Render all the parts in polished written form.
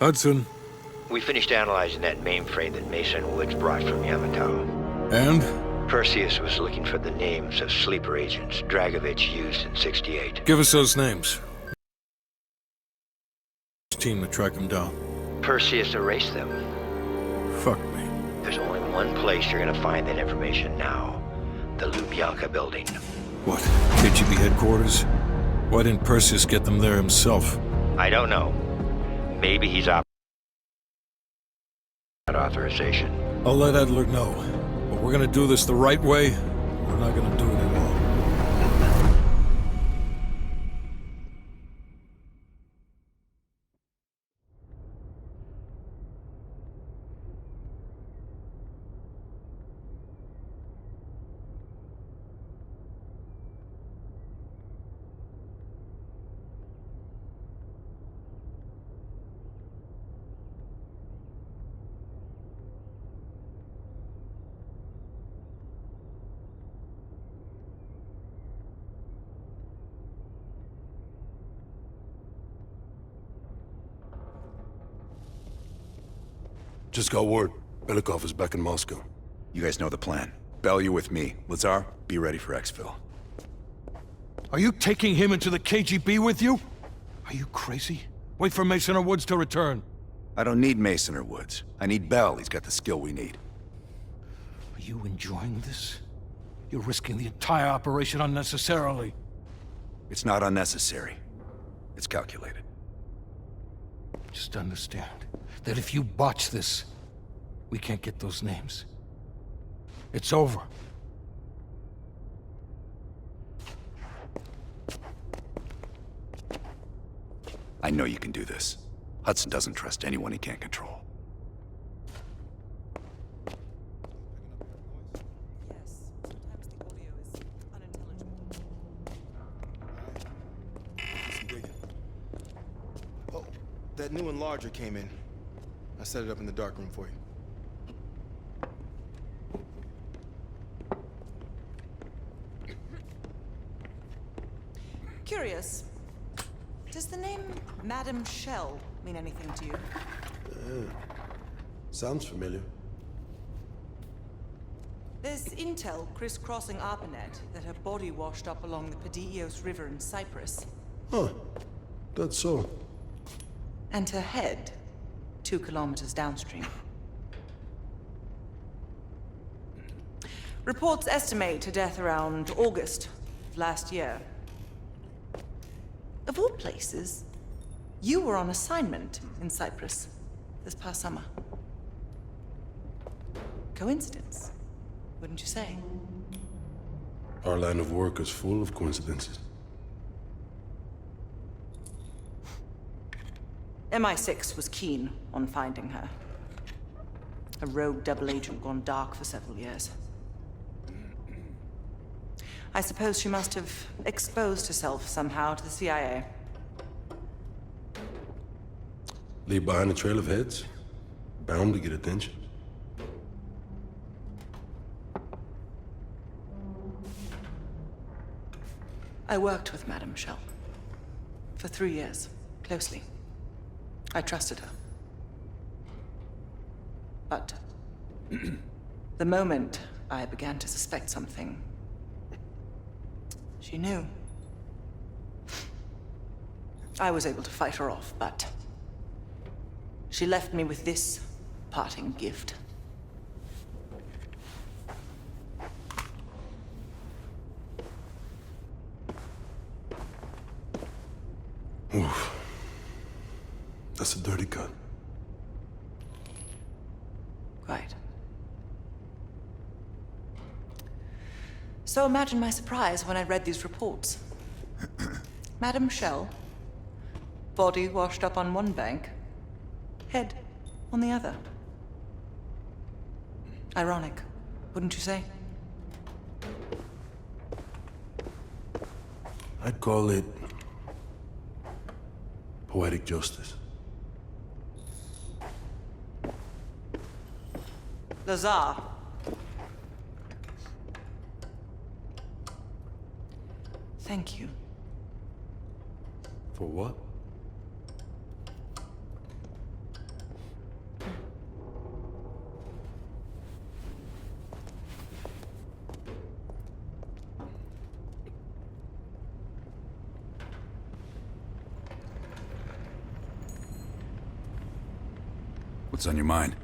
Hudson. We finished analyzing that mainframe that Mason Woods brought from Yamato. And? Perseus was looking for the names of sleeper agents Dragovich used in '68. Give us those names. Team to track them down. Perseus erased them. Fuck me. There's only one place you're gonna find that information now. The Lubyanka building. What? KGB headquarters? Why didn't Perseus get them there himself? I don't know. Maybe he's that authorization. I'll let Adler know. But we're gonna do this the right way. We're not gonna do it at all. Just got word. Belikov is back in Moscow. You guys know the plan. Bell, you're with me. Lazar, be ready for exfil. Are you taking him into the KGB with you? Are you crazy? Wait for Mason or Woods to return. I don't need Mason or Woods. I need Bell. He's got the skill we need. Are you enjoying this? You're risking the entire operation unnecessarily. It's not unnecessary. It's calculated. Just understand that if you botch this, we can't get those names. It's over. I know you can do this. Hudson doesn't trust anyone he can't control. Yes, sometimes the audio is unintelligible. Some digging. Oh, that new enlarger came in. I set it up in the dark room for you. Curious. Does the name Madam Shell mean anything to you? Sounds familiar. There's intel crisscrossing ARPANET that her body washed up along the Padios River in Cyprus. Huh. That's so. And her head 2 kilometers downstream. Reports estimate her death around August of last year. Of all places, you were on assignment in Cyprus this past summer. Coincidence, wouldn't you say? Our line of work is full of coincidences. MI6 was keen on finding her. A rogue double agent gone dark for several years. I suppose she must have exposed herself somehow to the CIA. Leave behind a trail of heads. Bound to get attention. I worked with Madame Shell for 3 years, closely. I trusted her. But the moment I began to suspect something, she knew. I was able to fight her off, but she left me with this parting gift. Oof. That's a dirty cut. Quite. So imagine my surprise when I read these reports. Madame Shell, body washed up on one bank, head on the other. Ironic, wouldn't you say? I'd call it poetic justice. Lazar. Thank you. For what? What's on your mind?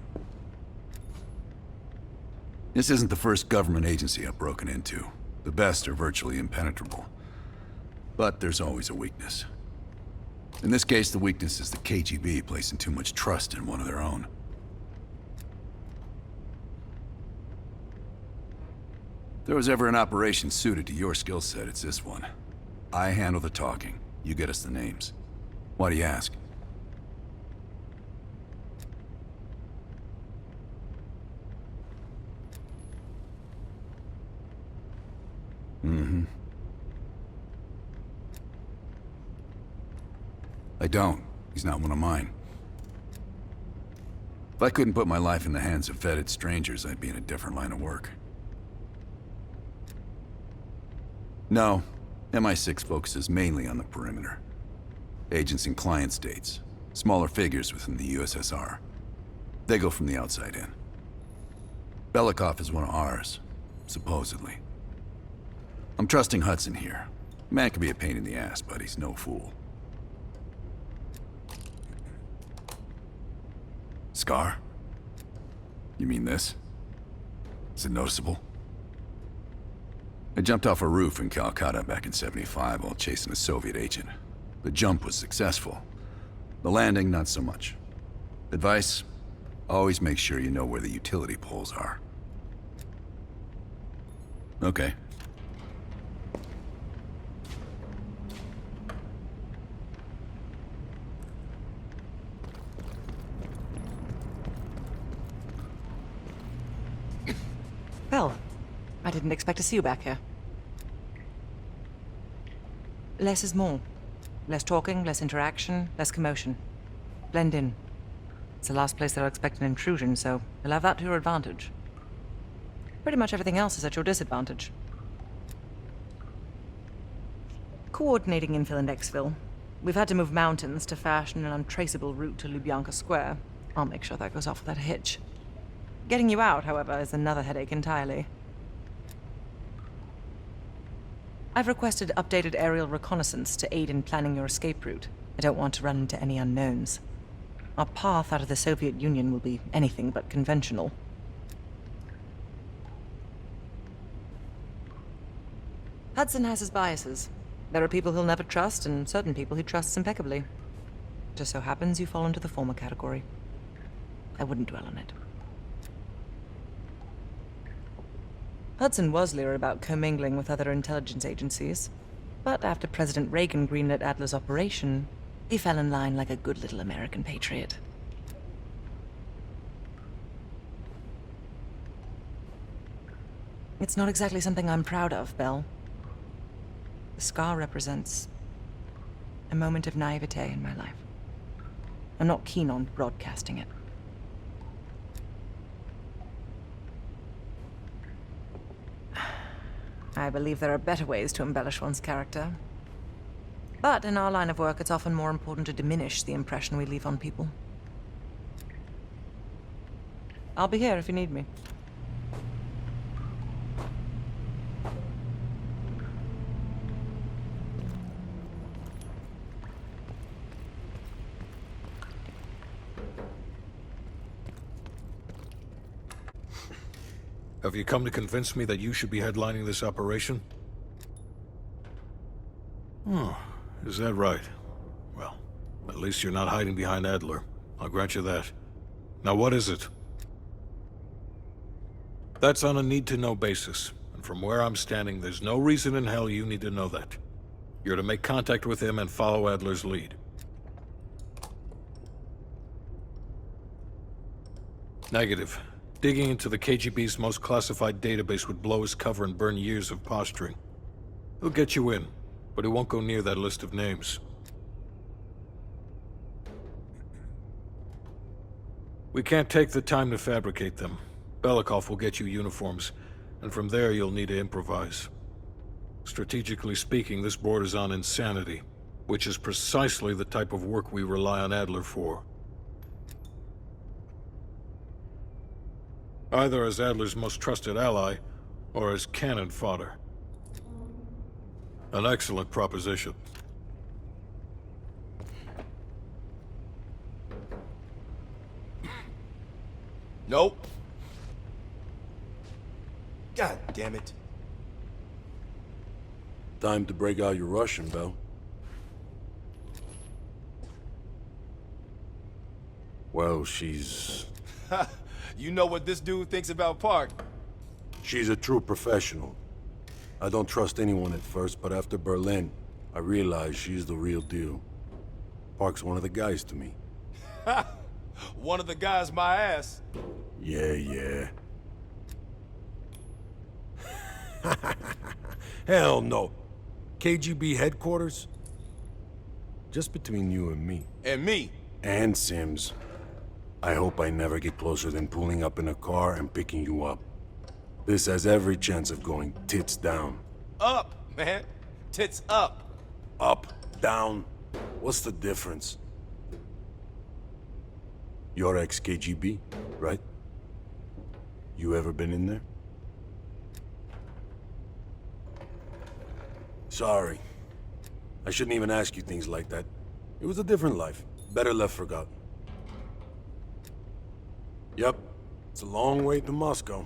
This isn't the first government agency I've broken into. The best are virtually impenetrable. But there's always a weakness. In this case, the weakness is the KGB placing too much trust in one of their own. If there was ever an operation suited to your skill set, it's this one. I handle the talking. You get us the names. Why do you ask? I don't. He's not one of mine. If I couldn't put my life in the hands of vetted strangers, I'd be in a different line of work. No, MI6 focuses mainly on the perimeter. Agents in client states, smaller figures within the USSR. They go from the outside in. Belikov is one of ours, supposedly. I'm trusting Hudson here. Man can be a pain in the ass, but he's no fool. Scar? You mean this? Is it noticeable? I jumped off a roof in Calcutta back in '75 while chasing a Soviet agent. The jump was successful. The landing, not so much. Advice? Always make sure you know where the utility poles are. Okay. Well, I didn't expect to see you back here. Less is more. Less talking, less interaction, less commotion. Blend in. It's the last place that I'll expect an intrusion, so you'll have that to your advantage. Pretty much everything else is at your disadvantage. Coordinating infill and exfil. We've had to move mountains to fashion an untraceable route to Lubyanka Square. I'll make sure that goes off without a hitch. Getting you out, however, is another headache entirely. I've requested updated aerial reconnaissance to aid in planning your escape route. I don't want to run into any unknowns. Our path out of the Soviet Union will be anything but conventional. Hudson has his biases. There are people he'll never trust, and certain people he trusts impeccably. Just so happens you fall into the former category. I wouldn't dwell on it. Hudson was leery about commingling with other intelligence agencies, but after President Reagan greenlit Adler's operation, he fell in line like a good little American patriot. It's not exactly something I'm proud of, Belle. The scar represents a moment of naivete in my life. I'm not keen on broadcasting it. I believe there are better ways to embellish one's character. But in our line of work, it's often more important to diminish the impression we leave on people. I'll be here if you need me. Have you come to convince me that you should be headlining this operation? Oh, is that right? Well, at least you're not hiding behind Adler. I'll grant you that. Now what is it? That's on a need-to-know basis, and from where I'm standing, there's no reason in hell you need to know that. You're to make contact with him and follow Adler's lead. Negative. Digging into the KGB's most classified database would blow his cover and burn years of posturing. He'll get you in, but he won't go near that list of names. We can't take the time to fabricate them. Belikov will get you uniforms, and from there you'll need to improvise. Strategically speaking, this borders on insanity, which is precisely the type of work we rely on Adler for. Either as Adler's most trusted ally, or as cannon fodder. An excellent proposition. Nope. God damn it. Time to break out your Russian, Bell. Well, she's You know what this dude thinks about Park? a true professional. I don't trust anyone at first, but after Berlin, I realized she's the real deal. Park's one of the guys to me. One of the guys my ass. Yeah. Hell no. KGB headquarters? Just between you and me. And me. And Sims. I hope I never get closer than pulling up in a car and picking you up. This has every chance of going tits down. Up, man. Tits up. Up, down. What's the difference? You're ex-KGB, right? You ever been in there? Sorry. I shouldn't even ask you things like that. It was a different life. Better left forgotten. Yep. It's a long way to Moscow.